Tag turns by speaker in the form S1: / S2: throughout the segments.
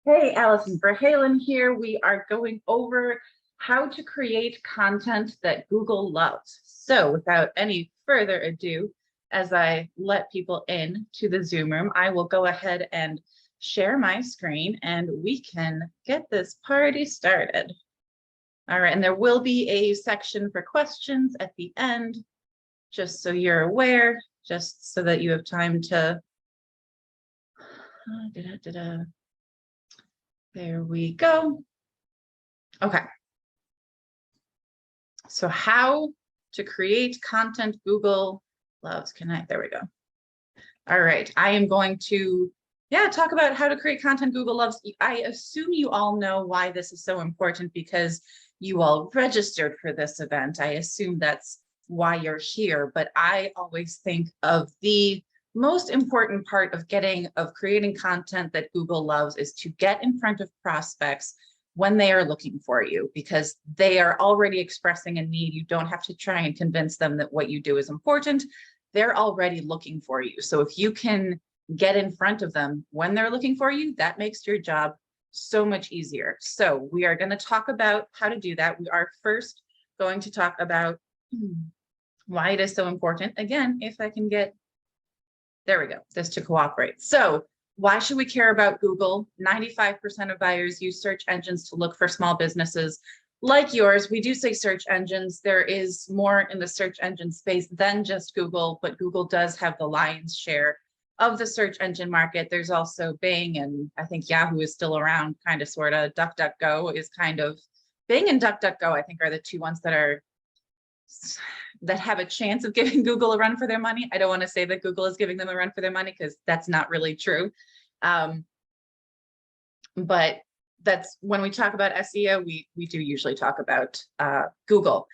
S1: Hey, Allison Verhalen here. We are going over how to create content that Google loves. So without any further ado, as I let people in to the Zoom room, I will go ahead and share my screen and we can get this party started. All right, and there will be a section for questions at the end, just so you're aware, just so that you have time to there we go. Okay. So how to create content Google loves. There we go. All right. I am going to, talk about how to create content Google loves. I assume you all know why this is so important because you all registered for this event. I assume that's why you're here, but I always think of the most important part of creating content that Google loves is to get in front of prospects when they are looking for you, because they are already expressing a need. You don't have to try and convince them that what you do is important. They're already looking for you. So if you can get in front of them when they're looking for you, that makes your job so much easier. So we are going to talk about how to do that. We are first going to talk about why it is so important. Again, if I can get, there we go, this to cooperate. So why should we care about Google? 95% of buyers use search engines to look for small businesses like yours. We do say search engines. There is more in the search engine space than just Google, but Google does have the lion's share of the search engine market. There's also Bing, and I think Yahoo is still around, kind of, sort of. DuckDuckGo is kind of, Bing and DuckDuckGo, I think, are the two ones that have a chance of giving Google a run for their money. I don't want to say that Google is giving them a run for their money because that's not really true. But that's when we talk about SEO, we do usually talk about Google.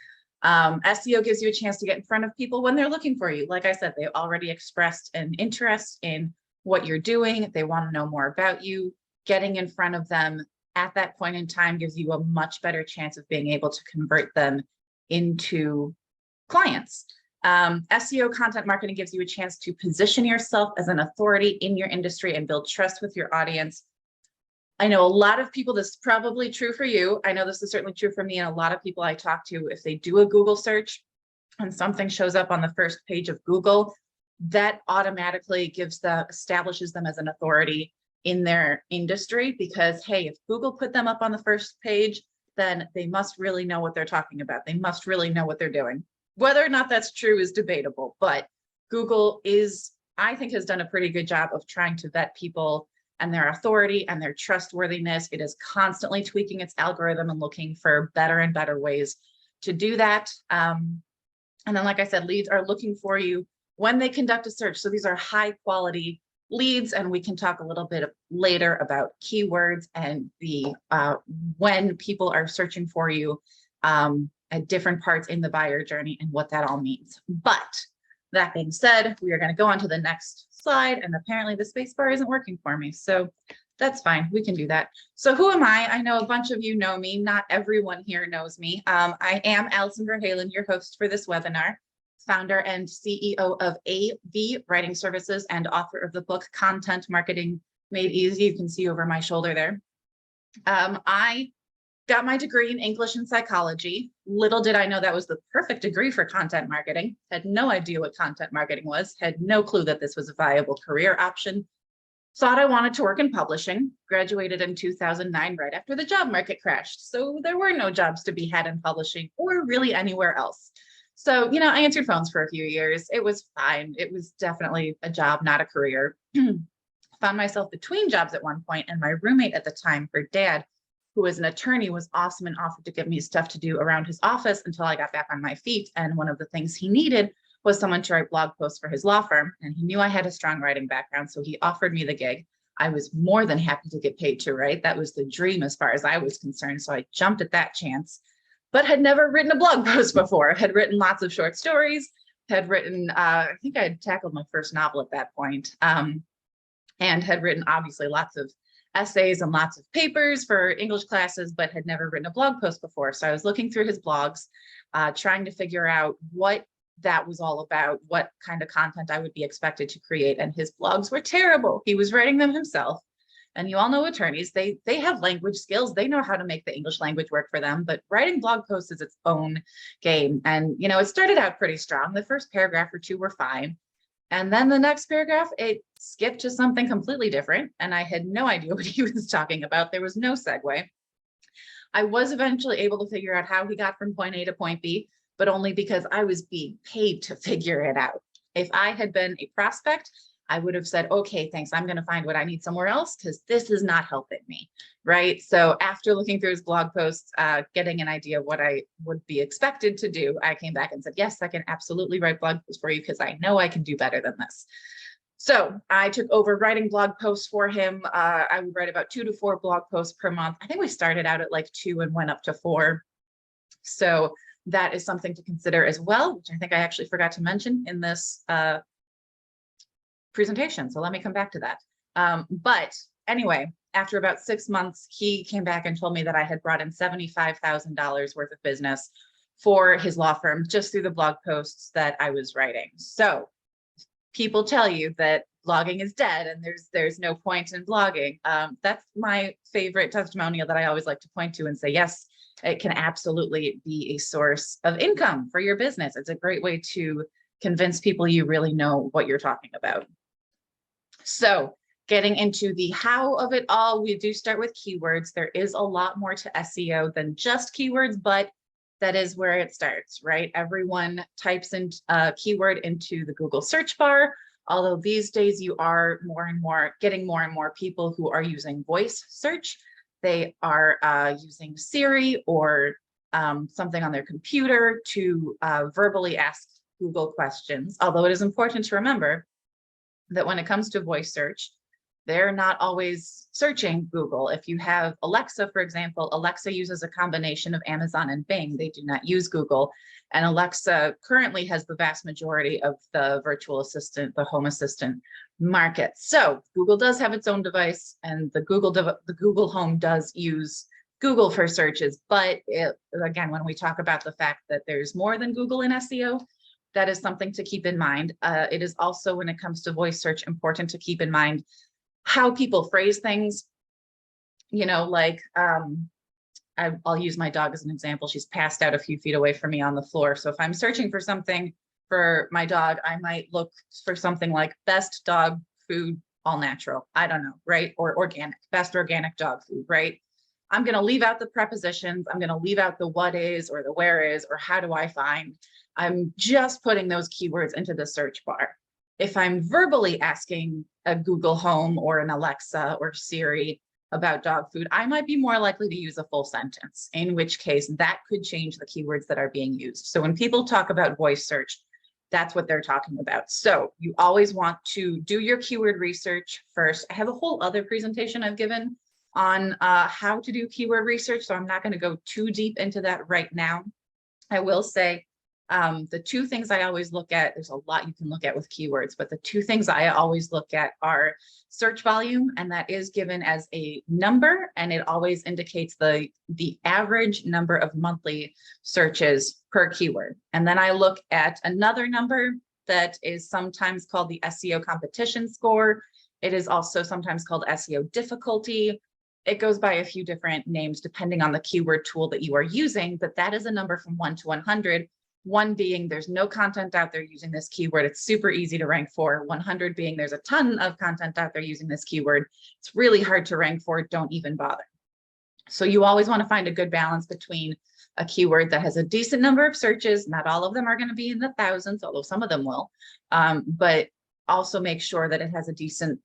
S1: SEO gives you a chance to get in front of people when they're looking for you. Like I said, they already expressed an interest in what you're doing. They want to know more about you. Getting in front of them at that point in time gives you a much better chance of being able to convert them into clients. SEO content marketing gives you a chance to position yourself as an authority in your industry and build trust with your audience. I know a lot of people, this is probably true for you. I know this is certainly true for me, and a lot of people I talk to, if they do a Google search and something shows up on the first page of Google, that automatically establishes them as an authority in their industry, because, hey, if Google put them up on the first page, then they must really know what they're talking about. They must really know what they're doing. Whether or not that's true is debatable, but Google I think, has done a pretty good job of trying to vet people and their authority and their trustworthiness. It is constantly tweaking its algorithm and looking for better and better ways to do that. And then, like I said, leads are looking for you when they conduct a search. So these are high quality leads, and we can talk a little bit later about keywords and when people are searching for you at different parts in the buyer journey and what that all means. But that being said, we are going to go on to the next slide, and apparently the space bar isn't working for me, so that's fine. We can do that. So who am I? I know a bunch of you know me. Not everyone here knows me. I am Allison Verhalen, your host for this webinar, founder and CEO of AV Writing Services and author of the book Content Marketing Made Easy. You can see over my shoulder there. I got my degree in English and psychology. Little did I know that was the perfect degree for content marketing. Had no idea what content marketing was, had no clue that this was a viable career option. Thought I wanted to work in publishing, graduated in 2009, right after the job market crashed. So there were no jobs to be had in publishing or really anywhere else. So, I answered phones for a few years. It was fine. It was definitely a job, not a career. Found myself between jobs at one point, and my roommate at the time, her dad, who was an attorney, was awesome and offered to give me stuff to do around his office until I got back on my feet. And one of the things he needed was someone to write blog posts for his law firm. And he knew I had a strong writing background, so he offered me the gig. I was more than happy to get paid to write. That was the dream as far as I was concerned. So I jumped at that chance, but had never written a blog post before. Had written lots of short stories, had written, I think I had tackled my first novel at that point, and had written obviously lots of essays and lots of papers for English classes, but had never written a blog post before. So I was looking through his blogs, trying to figure out what that was all about, what kind of content I would be expected to create. And his blogs were terrible. He was writing them himself. And you all know attorneys, they have language skills. They know how to make the English language work for them, but writing blog posts is its own game. And, you know, it started out pretty strong. The first paragraph or two were fine. And then the next paragraph, it skipped to something completely different. And I had no idea what he was talking about. There was no segue. I was eventually able to figure out how he got from point A to point B, but only because I was being paid to figure it out. If I had been a prospect, I would have said, okay, thanks, I'm going to find what I need somewhere else because this is not helping me, right? So after looking through his blog posts, getting an idea of what I would be expected to do, I came back and said, yes, I can absolutely write blog posts for you because I know I can do better than this. So I took over writing blog posts for him. I would write about 2 to 4 blog posts per month. I think we started out at like 2 and went up to 4. So that is something to consider as well, which I think I actually forgot to mention in this presentation. So let me come back to that. But anyway, after about 6 months, he came back and told me that I had brought in $75,000 worth of business for his law firm just through the blog posts that I was writing. So people tell you that blogging is dead and there's no point in blogging. That's my favorite testimonial that I always like to point to and say, yes, it can absolutely be a source of income for your business. It's a great way to convince people you really know what you're talking about. So getting into the how of it all, we do start with keywords. There is a lot more to SEO than just keywords, but that is where it starts, right? Everyone types in a keyword into the Google search bar, although these days you are getting more and more people who are using voice search. They are using Siri or something on their computer to verbally ask Google questions, although it is important to remember that when it comes to voice search, they're not always searching Google. If you have Alexa, for example, Alexa uses a combination of Amazon and Bing. They do not use Google. And Alexa currently has the vast majority of the virtual assistant, the home assistant market. So Google does have its own device, and the Google Home does use Google for searches. But again, when we talk about the fact that there's more than Google in SEO, that is something to keep in mind. It is also, when it comes to voice search, important to keep in mind how people phrase things. You know, like I'll use my dog as an example. She's passed out a few feet away from me on the floor. So if I'm searching for something for my dog, I might look for something like best dog food, all natural. I don't know, right? Or organic, best organic dog food, right? I'm going to leave out the prepositions. I'm going to leave out the what is or the where is or how do I find. I'm just putting those keywords into the search bar. If I'm verbally asking a Google Home or an Alexa or Siri about dog food, I might be more likely to use a full sentence, in which case that could change the keywords that are being used. So when people talk about voice search, that's what they're talking about. So you always want to do your keyword research first. I have a whole other presentation I've given on how to do keyword research, so I'm not going to go too deep into that right now. I will say the 2 things I always look at, there's a lot you can look at with keywords, but the 2 things I always look at are search volume, and that is given as a number, and it always indicates the average number of monthly searches per keyword. And then I look at another number that is sometimes called the SEO competition score. It is also sometimes called SEO difficulty. It goes by a few different names depending on the keyword tool that you are using, but that is a number from 1 to 100. 1 being there's no content out there using this keyword, it's super easy to rank for. 100 being there's a ton of content out there using this keyword, it's really hard to rank for, don't even bother. So you always want to find a good balance between a keyword that has a decent number of searches. Not all of them are going to be in the thousands, although some of them will, but also make sure that it has a decent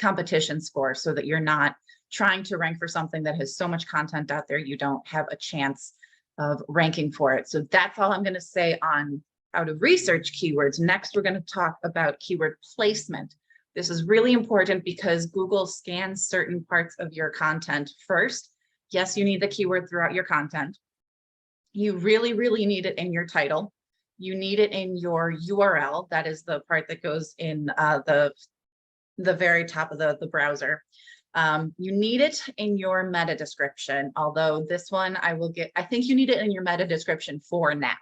S1: competition score so that you're not trying to rank for something that has so much content out there you don't have a chance of ranking for it. So that's all I'm going to say on how to research keywords. Next, we're going to talk about keyword placement. This is really important because Google scans certain parts of your content first. Yes, you need the keyword throughout your content. You really, really need it in your title. You need it in your URL. That is the part that goes in the very top of the browser. You need it in your meta description, although this one I think you need it in your meta description for now.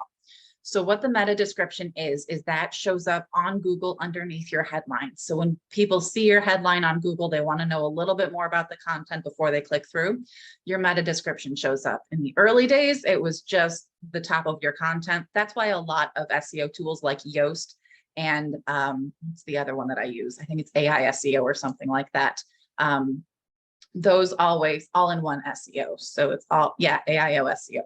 S1: So what the meta description is that shows up on Google underneath your headline. So when people see your headline on Google, they want to know a little bit more about the content before they click through. Your meta description shows up. In the early days, it was just the top of your content. That's why a lot of SEO tools like Yoast and what's the other one that I use? I think it's AI SEO or something like that. Those always all-in-one SEO. So it's all, yeah, AIO SEO.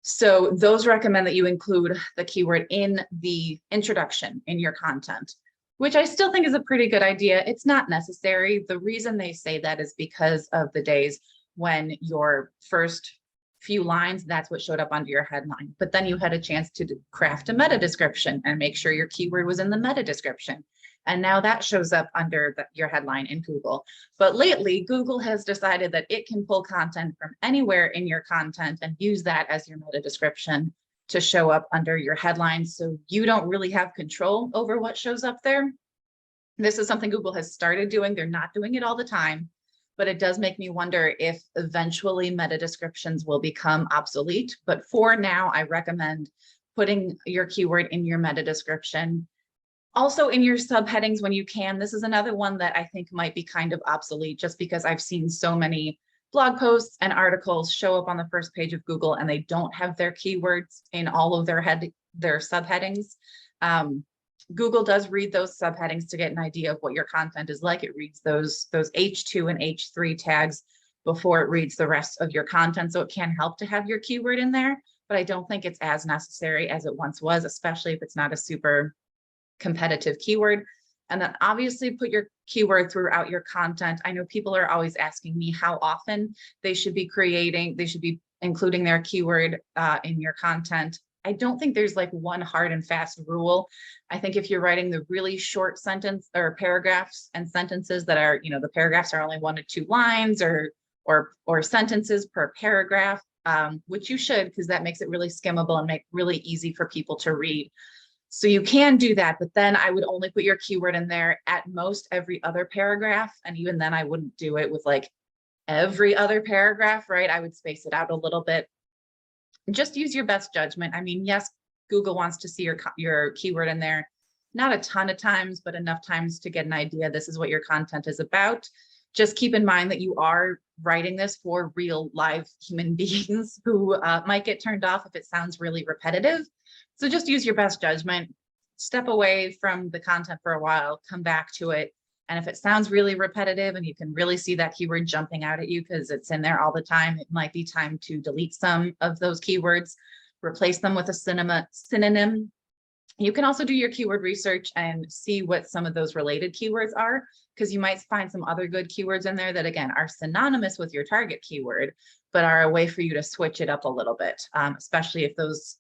S1: So those recommend that you include the keyword in the introduction in your content, which I still think is a pretty good idea. It's not necessary. The reason they say that is because of the days when your first few lines, that's what showed up under your headline. But then you had a chance to craft a meta description and make sure your keyword was in the meta description. And now that shows up under your headline in Google. But lately, Google has decided that it can pull content from anywhere in your content and use that as your meta description to show up under your headline. So you don't really have control over what shows up there. This is something Google has started doing. They're not doing it all the time, but it does make me wonder if eventually meta descriptions will become obsolete. But for now, I recommend putting your keyword in your meta description. Also in your subheadings when you can. This is another one that I think might be kind of obsolete just because I've seen so many blog posts and articles show up on the first page of Google and they don't have their keywords in all of their subheadings. Google does read those subheadings to get an idea of what your content is like. It reads those H2 and H3 tags before it reads the rest of your content. So it can help to have your keyword in there, but I don't think it's as necessary as it once was, especially if it's not a super competitive keyword. And then obviously put your keyword throughout your content. I know people are always asking me how often they should be including their keyword in your content. I don't think there's like one hard and fast rule. I think if you're writing the really short sentence or paragraphs and sentences that are, the paragraphs are only 1 to 2 lines or sentences per paragraph, which you should, because that makes it really skimmable and make really easy for people to read. So you can do that, but then I would only put your keyword in there at most every other paragraph. And even then I wouldn't do it with like every other paragraph, right? I would space it out a little bit. Just use your best judgment. I mean, yes, Google wants to see your keyword in there, not a ton of times, but enough times to get an idea this is what your content is about. Just keep in mind that you are writing this for real live human beings who might get turned off if it sounds really repetitive. So just use your best judgment, step away from the content for a while, come back to it. And if it sounds really repetitive and you can really see that keyword jumping out at you because it's in there all the time, it might be time to delete some of those keywords, replace them with a synonym. You can also do your keyword research and see what some of those related keywords are, because you might find some other good keywords in there that, again, are synonymous with your target keyword, but are a way for you to switch it up a little bit, especially if those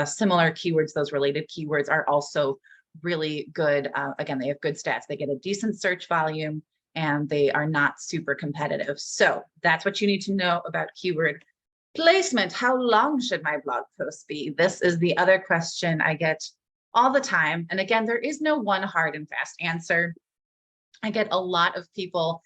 S1: similar keywords, those related keywords are also really good. Again, they have good stats. They get a decent search volume and they are not super competitive. So that's what you need to know about keyword placement. How long should my blog post be? This is the other question I get all the time. And again, there is no one hard and fast answer. I get a lot of people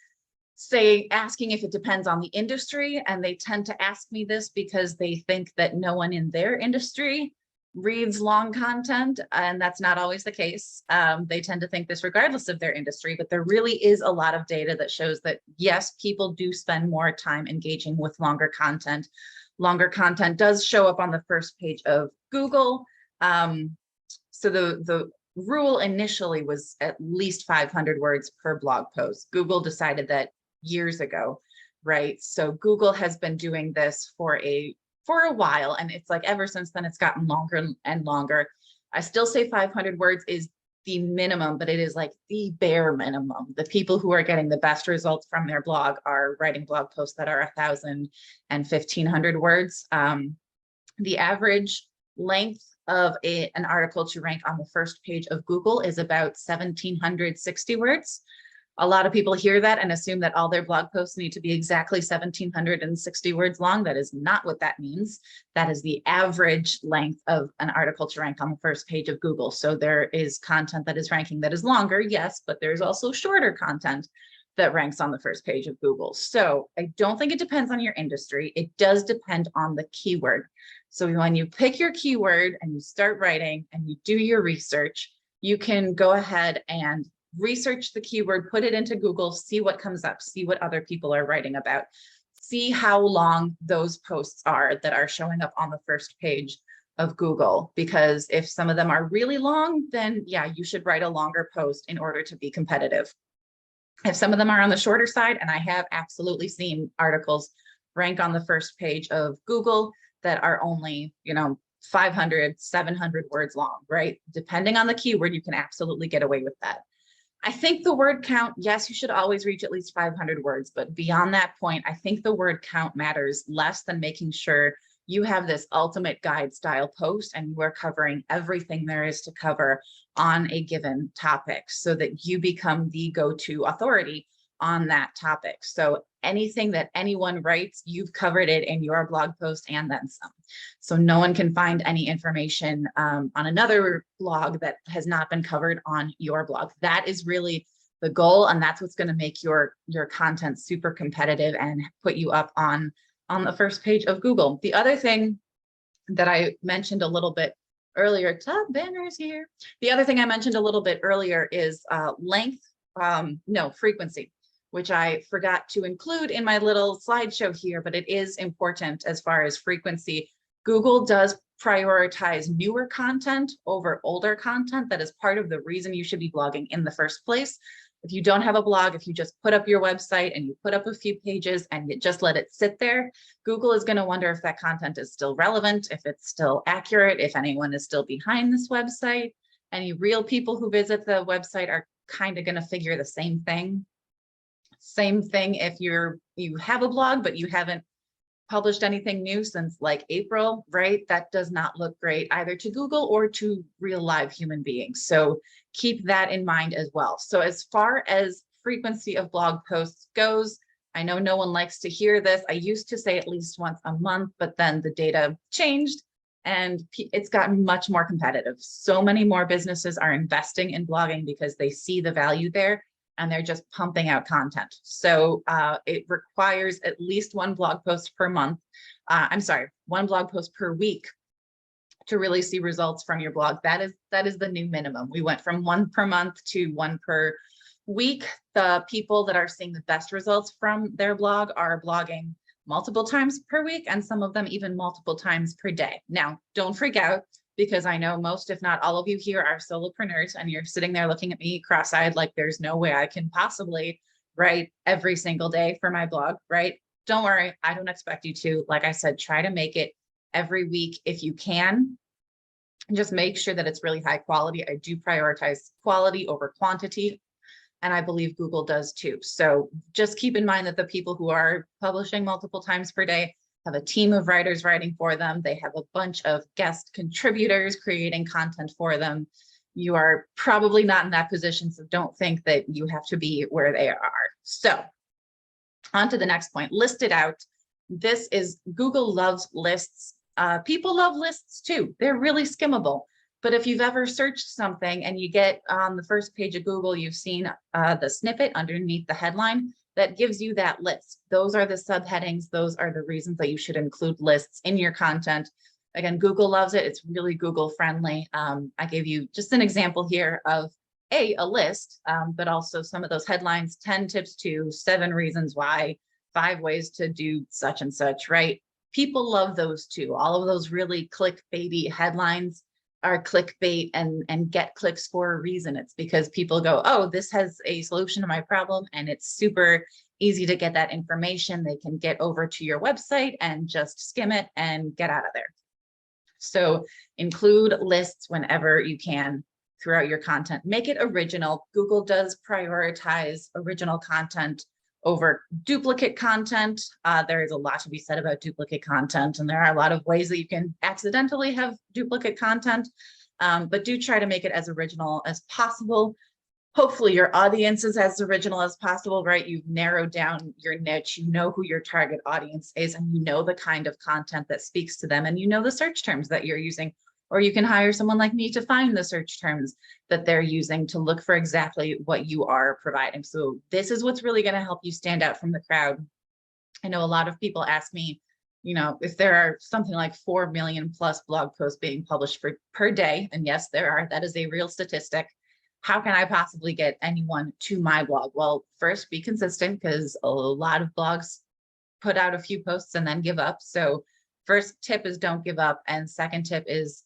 S1: asking if it depends on the industry, and they tend to ask me this because they think that no one in their industry reads long content, and that's not always the case. They tend to think this regardless of their industry, but there really is a lot of data that shows that yes, people do spend more time engaging with longer content. Longer content does show up on the first page of Google. So the rule initially was at least 500 words per blog post. Google decided that years ago, right? So Google has been doing this for a while, and it's like ever since then it's gotten longer and longer. I still say 500 words is the minimum, but it is like the bare minimum. The people who are getting the best results from their blog are writing blog posts that are 1,000 and 1,500 words. The average length of an article to rank on the first page of Google is about 1,760 words. A lot of people hear that and assume that all their blog posts need to be exactly 1,760 words long. That is not what that means. That is the average length of an article to rank on the first page of Google. So there is content that is ranking that is longer, yes, but there's also shorter content. that ranks on the first page of Google. So I don't think it depends on your industry. It does depend on the keyword. So when you pick your keyword and you start writing and you do your research, you can go ahead and research the keyword, put it into Google, see what comes up, see what other people are writing about, see how long those posts are that are showing up on the first page of Google. Because if some of them are really long, then yeah, you should write a longer post in order to be competitive. If some of them are on the shorter side, and I have absolutely seen articles rank on the first page of Google that are only, 500, 700 words long, right? Depending on the keyword, you can absolutely get away with that. I think the word count, yes, you should always reach at least 500 words, but beyond that point, I think the word count matters less than making sure you have this ultimate guide style post and you are covering everything there is to cover on a given topic so that you become the go-to authority on that topic. So anything that anyone writes, you've covered it in your blog post and then some. So no one can find any information on another blog that has not been covered on your blog. That is really the goal, and that's what's going to make your content super competitive and put you up on the first page of Google. The other thing that I mentioned a little bit earlier, top banners here. The other thing I mentioned a little bit earlier is frequency, which I forgot to include in my little slideshow here, but it is important as far as frequency. Google does prioritize newer content over older content. That is part of the reason you should be blogging in the first place. If you don't have a blog, if you just put up your website and you put up a few pages and you just let it sit there, Google is going to wonder if that content is still relevant, if it's still accurate, if anyone is still behind this website. Any real people who visit the website are kind of going to figure the same thing. Same thing if you have a blog, but you haven't published anything new since like April, right? That does not look great either to Google or to real live human beings. So keep that in mind as well. So as far as frequency of blog posts goes, I know no one likes to hear this. I used to say at least once a month, but then the data changed and it's gotten much more competitive. So many more businesses are investing in blogging because they see the value there and they're just pumping out content. So it requires at least one blog post per month. One blog post per week to really see results from your blog. That is the new minimum. We went from one per month to one per week. The people that are seeing the best results from their blog are blogging multiple times per week, and some of them even multiple times per day. Now, don't freak out, because I know most, if not all of you here are solopreneurs, and you're sitting there looking at me cross-eyed like there's no way I can possibly write every single day for my blog, right? Don't worry, I don't expect you to. Like I said, try to make it every week if you can. And just make sure that it's really high quality. I do prioritize quality over quantity, and I believe Google does too. So just keep in mind that the people who are publishing multiple times per day have a team of writers writing for them. They have a bunch of guest contributors creating content for them. You are probably not in that position, so don't think that you have to be where they are. So on to the next point, list it out. This is, Google loves lists. People love lists too. They're really skimmable. But if you've ever searched something and you get on the first page of Google, you've seen the snippet underneath the headline that gives you that list. Those are the subheadings. Those are the reasons that you should include lists in your content. Again, Google loves it. It's really Google friendly. I gave you just an example here of a list, but also some of those headlines, 10 tips to 7 reasons why, 5 ways to do such and such, right? People love those too. All of those really clickbaity headlines are clickbait and get clicks for a reason. It's because people go, oh, this has a solution to my problem, and it's super easy to get that information. They can get over to your website and just skim it and get out of there. So include lists whenever you can throughout your content. Make it original. Google does prioritize original content over duplicate content. There is a lot to be said about duplicate content, and there are a lot of ways that you can accidentally have duplicate content, but do try to make it as original as possible. Hopefully your audience is as original as possible, right? You've narrowed down your niche, you know who your target audience is, and you know the kind of content that speaks to them, and you know the search terms that you're using or you can hire someone like me to find the search terms that they're using to look for exactly what you are providing. So this is what's really going to help you stand out from the crowd. I know a lot of people ask me, if there are something like 4 million plus blog posts being published per day, and yes, there are, that is a real statistic. How can I possibly get anyone to my blog? Well, first, be consistent, because a lot of blogs put out a few posts and then give up. So first tip is don't give up. And second tip is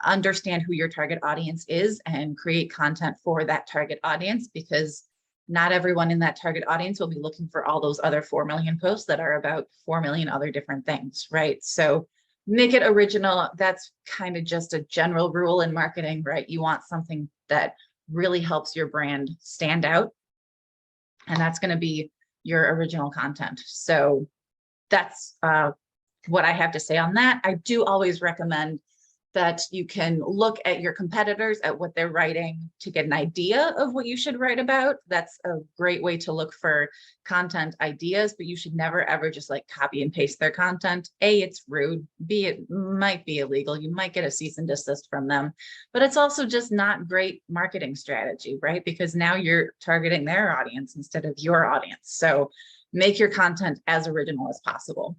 S1: understand who your target audience is and create content for that target audience, because not everyone in that target audience will be looking for all those other 4 million posts that are about 4 million other different things, right? So make it original. That's kind of just a general rule in marketing, right? You want something that really helps your brand stand out, and that's going to be your original content. So that's what I have to say on that. I do always recommend that you can look at your competitors, at what they're writing, to get an idea of what you should write about. That's a great way to look for content ideas, but you should never ever just like copy and paste their content. A, it's rude. B, it might be illegal. You might get a cease and desist from them, but it's also just not great marketing strategy, right? Because now you're targeting their audience instead of your audience. So make your content as original as possible.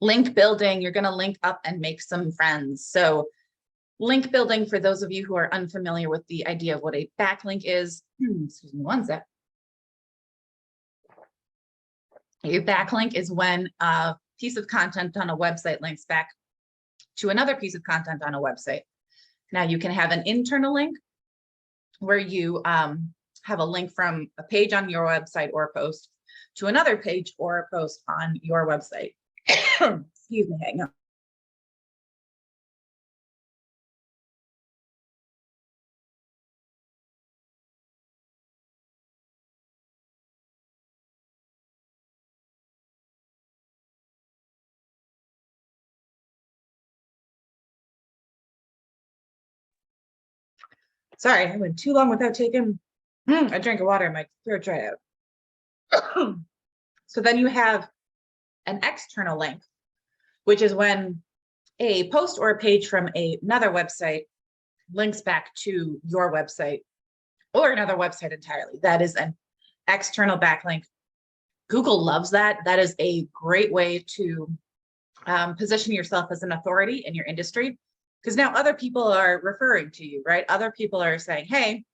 S1: Link building, you're going to link up and make some friends. So link building, for those of you who are unfamiliar with the idea of what a backlink is, excuse me one sec. A backlink is when a piece of content on a website links back to another piece of content on a website. Now you can have an internal link where you have a link from a page on your website or post to another page or a post on your website. Excuse me, hang on. Sorry, I went too long without taking a drink of water. My throat dried out. So then you have an external link, which is when a post or a page from another website links back to your website or another website entirely. That is an external backlink. Google loves that. That is a great way to position yourself as an authority in your industry, because now other people are referring to you, right? Other people are saying, hey,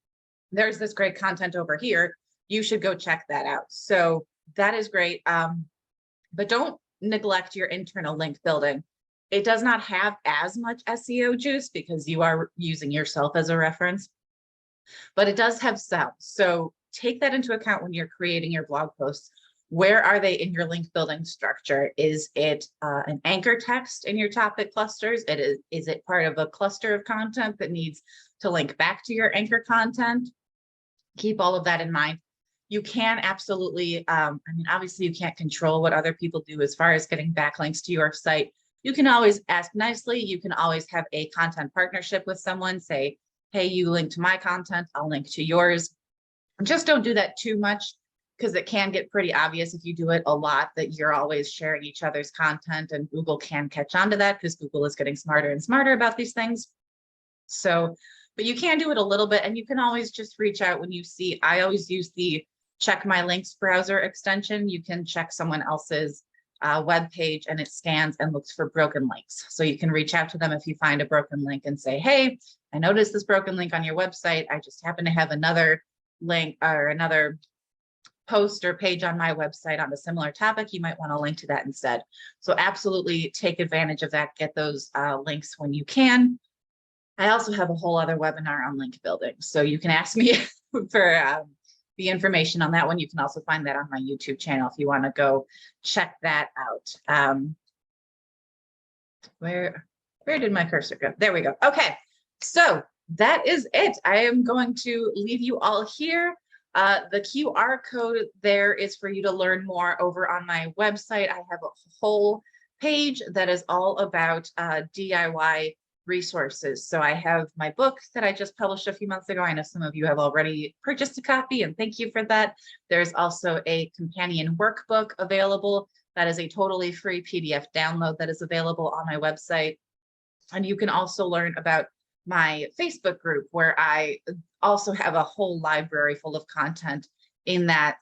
S1: there's this great content over here. You should go check that out. So that is great. But don't neglect your internal link building. It does not have as much SEO juice because you are using yourself as a reference, but it does have some. So take that into account when you're creating your blog posts. Where are they in your link building structure? Is it an anchor text in your topic clusters? Is it part of a cluster of content that needs to link back to your anchor content? Keep all of that in mind. You can absolutely, obviously you can't control what other people do as far as getting backlinks to your site. You can always ask nicely. You can always have a content partnership with someone. Say, hey, you link to my content, I'll link to yours. Just don't do that too much, because it can get pretty obvious if you do it a lot that you're always sharing each other's content, and Google can catch on to that because Google is getting smarter and smarter about these things. So, but you can do it a little bit, and you can always just reach out when you see. I always use the check my links browser extension. You can check someone else's web page and it scans and looks for broken links. So you can reach out to them if you find a broken link and say, hey, I noticed this broken link on your website. I just happen to have another link or another post or page on my website on a similar topic. You might want to link to that instead. So absolutely take advantage of that. Get those links when you can. I also have a whole other webinar on link building. So you can ask me for the information on that one. You can also find that on my YouTube channel if you want to go check that out. Where did my cursor go? There we go. Okay, so that is it. I am going to leave you all here. The QR code there is for you to learn more over on my website. I have a whole page that is all about DIY resources. So I have my book that I just published a few months ago. I know some of you have already purchased a copy, and thank you for that. There's also a companion workbook available. That is a totally free PDF download that is available on my website. And you can also learn about my Facebook group, where I also have a whole library full of content in that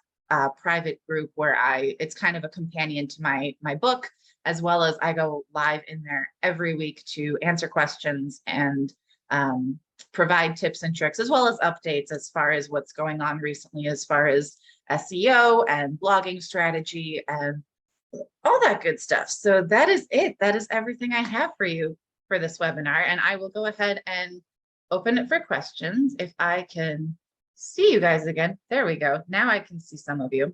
S1: private group, where it's kind of a companion to my book, as well as I go live in there every week to answer questions and provide tips and tricks, as well as updates as far as what's going on recently, as far as SEO and blogging strategy and all that good stuff. So that is it. That is everything I have for you for this webinar. And I will go ahead and open it for questions. If I can see you guys again. There we go. Now I can see some of you.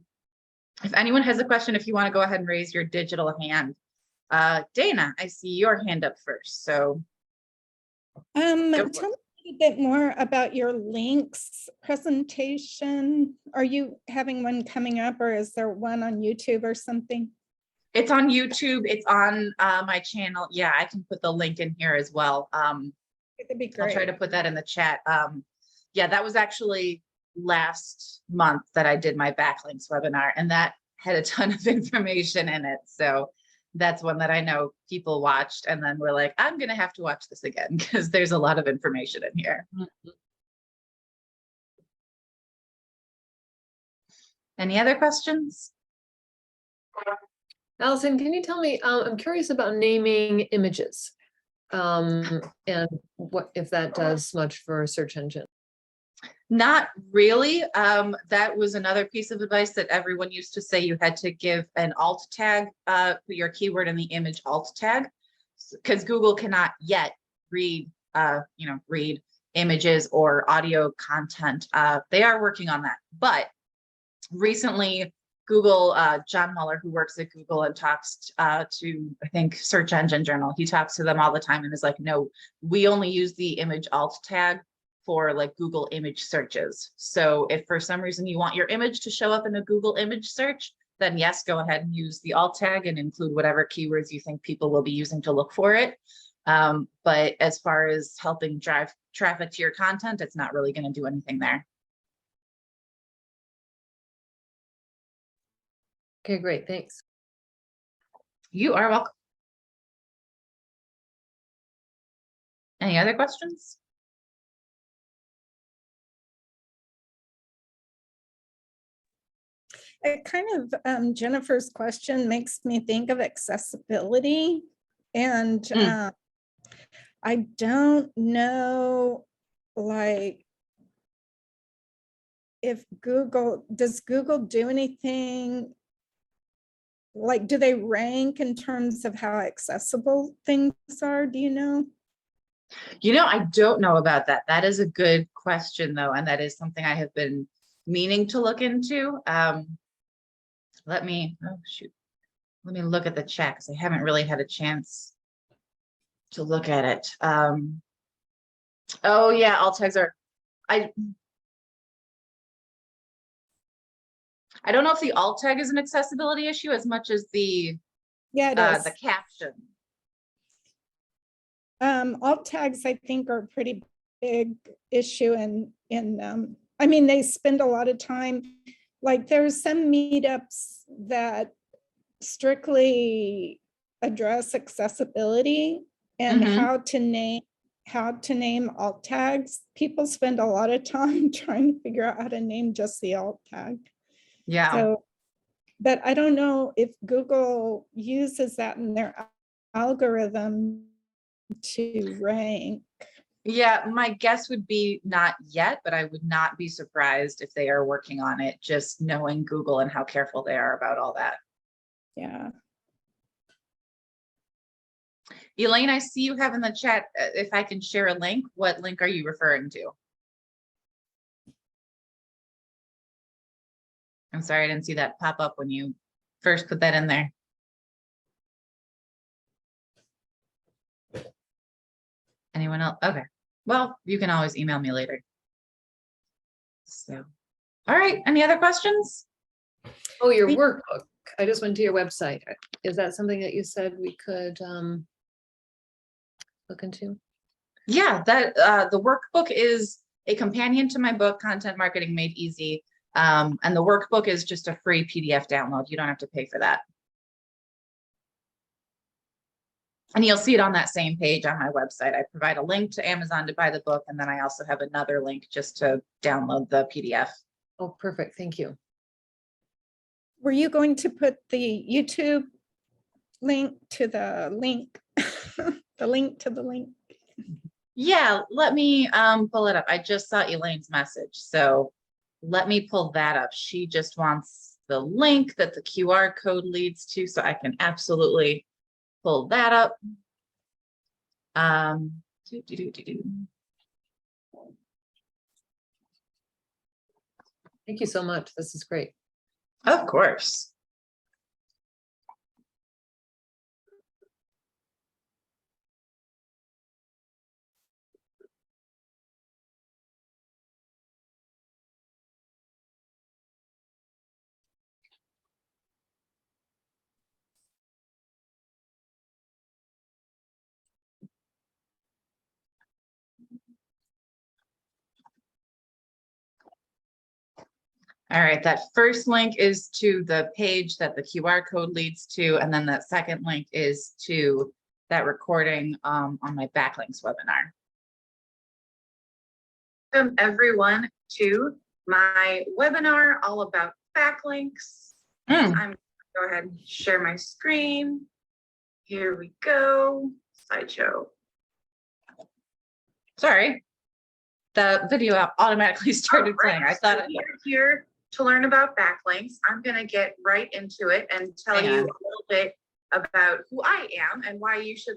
S1: If anyone has a question, if you want to go ahead and raise your digital hand. Dana, I see your hand up first. So
S2: tell me a bit more about your links presentation. Are you having one coming up, or is there one on YouTube or something?
S1: It's on YouTube. It's on my channel. Yeah, I can put the link in here as well.
S2: That'd be great.
S1: I'll try to put that in the chat. Yeah, that was actually last month that I did my backlinks webinar, and that had a ton of information in it. So that's one that I know people watched and then we're like, I'm going to have to watch this again because there's a lot of information in here. Any other questions?
S3: Allison, can you tell me, I'm curious about naming images and what if that does much for a search engine?
S1: Not really. That was another piece of advice that everyone used to say. You had to give an alt tag, your keyword in the image alt tag, because Google cannot yet read, read images or audio content. They are working on that. But recently, Google, John Mueller, who works at Google and talks to, I think, Search Engine Journal, he talks to them all the time and is like, no, we only use the image alt tag for like Google image searches. So if for some reason you want your image to show up in a Google image search, then yes, go ahead and use the alt tag and include whatever keywords you think people will be using to look for it. But as far as helping drive traffic to your content, it's not really going to do anything there.
S3: Okay, great, thanks.
S1: You are welcome. Any other questions?
S2: It kind of, Jennifer's question makes me think of accessibility. And I don't know, like, if does Google do anything? Like, do they rank in terms of how accessible things are? Do you know?
S1: You know, I don't know about that. That is a good question, though, and that is something I have been meaning to look into. Let me look at the chat because I haven't really had a chance to look at it. Oh yeah, alt tags are. I don't know if the alt tag is an accessibility issue as much as the the caption.
S2: Alt tags, I think, are a pretty big issue, and I mean, they spend a lot of time. Like, there's some meetups that strictly address accessibility and how to name alt tags. People spend a lot of time trying to figure out how to name just the alt tag.
S1: Yeah.
S2: So, but I don't know if Google uses that in their algorithm to rank.
S1: Yeah, my guess would be not yet, but I would not be surprised if they are working on it, just knowing Google and how careful they are about all that.
S2: Yeah.
S1: Elaine, I see you have in the chat, if I can share a link, what link are you referring to? I'm sorry, I didn't see that pop up when you first put that in there. Anyone else? Okay. Well, you can always email me later. So, all right. Any other questions?
S3: Oh, your workbook. I just went to your website. Is that something that you said we could look into?
S1: Yeah, that the workbook is a companion to my book, Content Marketing Made Easy. And the workbook is just a free PDF download. You don't have to pay for that. And you'll see it on that same page on my website. I provide a link to Amazon to buy the book, and then I also have another link just to download the PDF.
S3: Oh, perfect. Thank you.
S2: Were you going to put the YouTube link to the link? The link to the link?
S1: Yeah, let me pull it up. I just saw Elaine's message, so let me pull that up. She just wants the link that the QR code leads to, so I can absolutely pull that up. Do, do, do, do, do.
S3: Thank you so much. This is great.
S1: Of course. All right, that first link is to the page that the QR code leads to, and then that second link is to that recording on my backlinks webinar. Welcome everyone to my webinar all about backlinks. I'm going to go ahead and share my screen. Here we go, slideshow. Sorry, the video app automatically started playing. I thought you're here to learn about backlinks. I'm going to get right into it and tell you a little bit about who I am and why you should listen